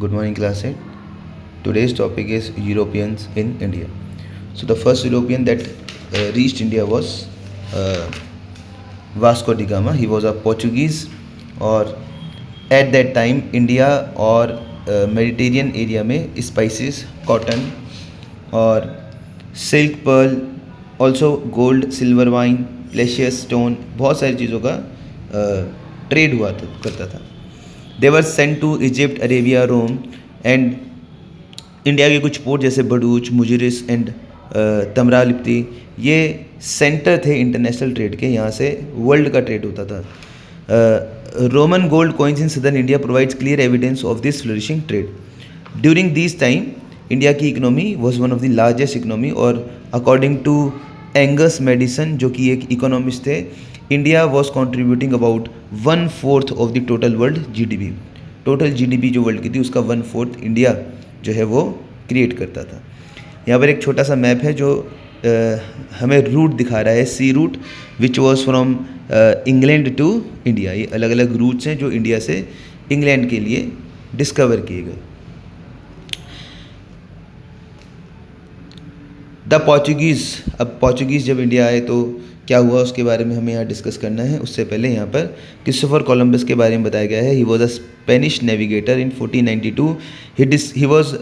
Good morning, class 8. Today's topic is Europeans in India. So the first European that reached India was Vasco da Gama. He was a Portuguese, और at that time India और Mediterranean area में spices, cotton और silk, pearl, also gold, silver wine, precious stone, बहुत सारी चीज़ों का trade हुआ करता था. They were sent to Egypt, Arabia, Rome and India के कुछ पोर्ट जैसे बडूच, मुजिरिस एंड तमरालिप्ती ये सेंटर थे इंटरनेशनल ट्रेड के. यहाँ से वर्ल्ड का ट्रेड होता था. Roman gold coins in southern India provides clear evidence of this flourishing trade. During this time India की economy was one of the largest economy, और अकॉर्डिंग टू एंगस मेडिसन जो कि एक इकोनॉमिस्ट थे, India was contributing about 1/4 of the total world GDP. Total GDP जो world की थी उसका 1/4 इंडिया जो है वो क्रिएट करता था. यहाँ पर एक छोटा सा मैप है जो हमें रूट दिखा रहा है, sea route which was from England to India. ये अलग अलग रूट्स हैं जो इंडिया से इंग्लैंड के लिए डिस्कवर किए गए. The Portuguese. अब पोर्चुगीज़ जब इंडिया आए तो क्या हुआ उसके बारे में हमें यहाँ डिस्कस करना है. उससे पहले यहाँ पर क्रिस्टोफर कोलंबस के बारे में बताया गया है. He was a Spanish navigator in 1492. He was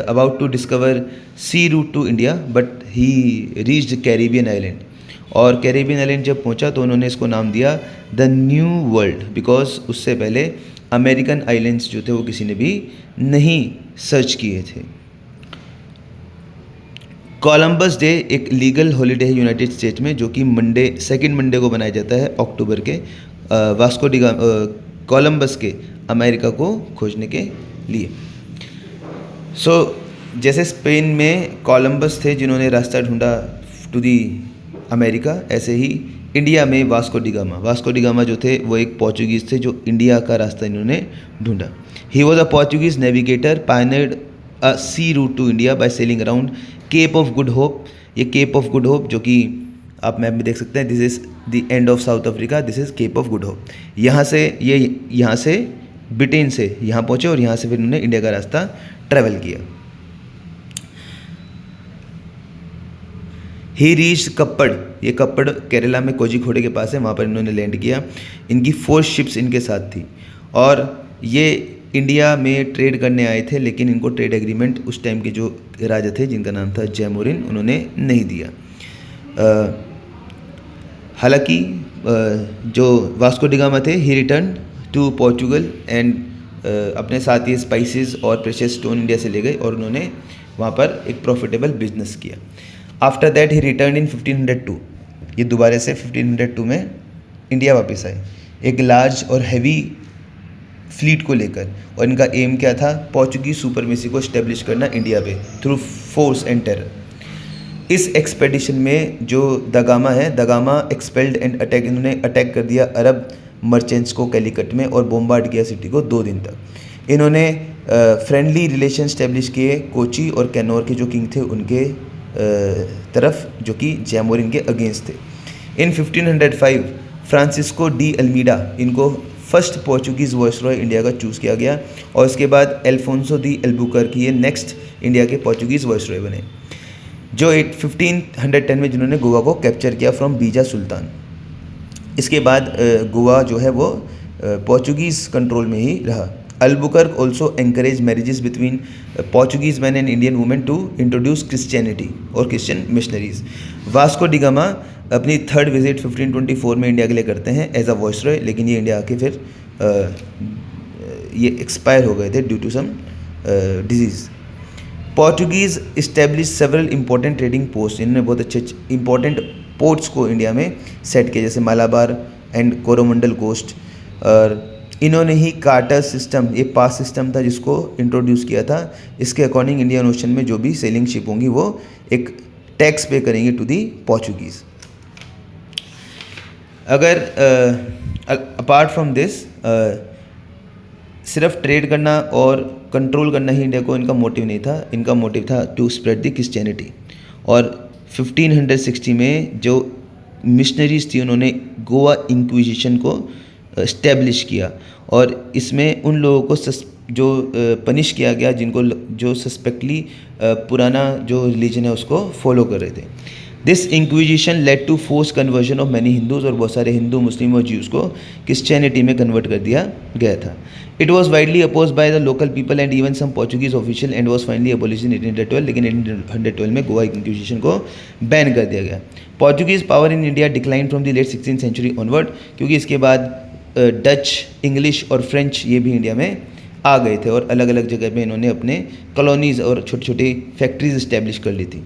about to discover sea route to India, but he reached Caribbean island. और कैरिबियन आइलैंड जब पहुँचा तो उन्होंने इसको नाम दिया द न्यू वर्ल्ड, बिकॉज उससे पहले अमेरिकन आइलैंड्स जो थे वो किसी ने भी नहीं सर्च किए थे. कोलंबस डे एक लीगल हॉलीडे है यूनाइटेड स्टेट्स में, जो कि सेकेंड मंडे को बनाया जाता है अक्टूबर के, वास्को डी कोलंबस के अमेरिका को खोजने के लिए. सो जैसे स्पेन में कोलंबस थे जिन्होंने रास्ता ढूंढा टू दी अमेरिका, ऐसे ही इंडिया में वास्को डी गामा जो थे वो एक पोर्चुगीज़ थे जो इंडिया का रास्ता इन्होंने ढूंढा. He was a Portuguese navigator, pioneered a sea route to India by sailing around Cape of Good Hope. ये केप ऑफ गुड होप जो कि आप मैप में देख सकते हैं, this is the end of South Africa, this is Cape of Good Hope. यहाँ से ब्रिटेन से यहाँ पहुँचे और यहाँ से फिर उन्होंने इंडिया का रास्ता ट्रैवल किया. ही रीच कप्पड़. ये कप्पड़ केरला में कोझिकोड के पास है, वहाँ पर इन्होंने लैंड किया. इनकी 4 शिप्स इनके साथ थी और ये इंडिया में ट्रेड करने आए थे, लेकिन इनको ट्रेड एग्रीमेंट उस टाइम के जो राजा थे जिनका नाम था जैमोरिन, उन्होंने नहीं दिया. हालांकि जो वास्को डी गामा थे, ही रिटर्न टू पोर्चुगल एंड अपने साथ ये स्पाइसेस और प्रेशियस स्टोन इंडिया से ले गए और उन्होंने वहाँ पर एक प्रॉफिटेबल बिजनेस किया. आफ्टर दैट ही रिटर्न इन 1502. ये दोबारा से 1502 में इंडिया वापस आए एक लार्ज और हैवी फ्लीट को लेकर, और इनका एम क्या था, पोर्चुगीज सुपरमेसी को इस्टेब्लिश करना इंडिया पे थ्रू फोर्स एंड टेरर. इस एक्सपेडिशन में जो दगामा है, दगामा एक्सपेल्ड एंड अटैक, इन्होंने अटैक कर दिया अरब मर्चेंट्स को कैलिकट में और बोम्बार्ड किया सिटी को 2 दिन तक. इन्होंने फ्रेंडली रिलेशन इस्टेब्लिश किए कोची और कैनोर के जो किंग थे उनके तरफ, जो कि जैमोरिन के अगेंस्ट थे. इन 1505 फ्रांसिस्को डी अल्मीडा, इनको फर्स्ट पोर्चुगीज़ वॉइसरॉय इंडिया का चूज़ किया गया, और इसके बाद एल्फोंसो दी एल्बुकर्क ये नेक्स्ट इंडिया के पोर्चुगीज़ वॉइसरॉय बने, जो 1510 में जिन्होंने गोवा को कैप्चर किया फ्रॉम बीजा सुल्तान. इसके बाद गोवा जो है वो पोर्चुगीज़ कंट्रोल में ही रहा. Albuquerque also encourage marriages between Portuguese man and Indian women to introduce Christianity और Christian missionaries. Vasco da Gama अपनी थर्ड विजिट 1524 में इंडिया के लिए करते हैं एज अ वॉइसरॉय, लेकिन ये इंडिया आके फिर ये एक्सपायर हो गए थे due to some disease. Portuguese establish several important trading post. इन्होंने बहुत अच्छे इंपॉर्टेंट पोर्ट्स को इंडिया में सेट किया, जैसे मालाबार एंड कोरोमंडल कोस्ट. और इन्होंने ही कार्टर सिस्टम, ये पास सिस्टम था जिसको इंट्रोड्यूस किया था. इसके अकॉर्डिंग इंडियन ओशन में जो भी सेलिंग शिप होंगी वो एक टैक्स पे करेंगे टू दी पोर्चुगीज़. अगर अपार्ट फ्रॉम दिस सिर्फ ट्रेड करना और कंट्रोल करना ही इंडिया को इनका मोटिव नहीं था, इनका मोटिव था टू स्प्रेड द क्रिश्चियनिटी. और 1560 में जो मिशनरीज थी उन्होंने गोवा इंक्विजिशन को इस्टेब्लिश किया और इसमें उन लोगों को जो पनिश किया गया जिनको जो सस्पेक्टली पुराना जो रिलीजन है उसको फॉलो कर रहे थे। This inquisition led to force conversion of many Hindus, और बहुत सारे हिंदू, मुस्लिम और ज्यूज़ को क्रिश्चियनिटी में कन्वर्ट कर दिया गया था। It was widely oppose by the local people and even some Portuguese official and was finally abolish in 1812, लेकिन 1812 में गोवा इंक्विजिशन को बैन कर दिया गया। Portuguese power in India decline from the late 16th century onward, क्योंकि इसके बाद Dutch, English और फ्रेंच ये भी इंडिया में आ गए थे और अलग अलग जगह में इन्होंने अपने कॉलोनीज़ और छोटी छोटी फैक्ट्रीज इस्टेब्लिश कर ली थी।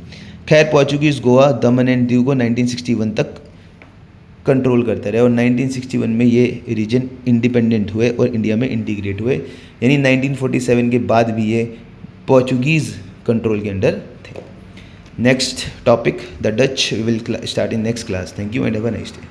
खैर Portuguese Goa, Daman and Diu को 1961 तक कंट्रोल करते रहे और 1961 में ये रीजन इंडिपेंडेंट हुए और इंडिया में इंटीग्रेट हुए, यानी 1947 के बाद भी ये पोर्चुगीज़ कंट्रोल के अंडर थे। Next topic the Dutch, we will start in next class. Thank you and have a nice day.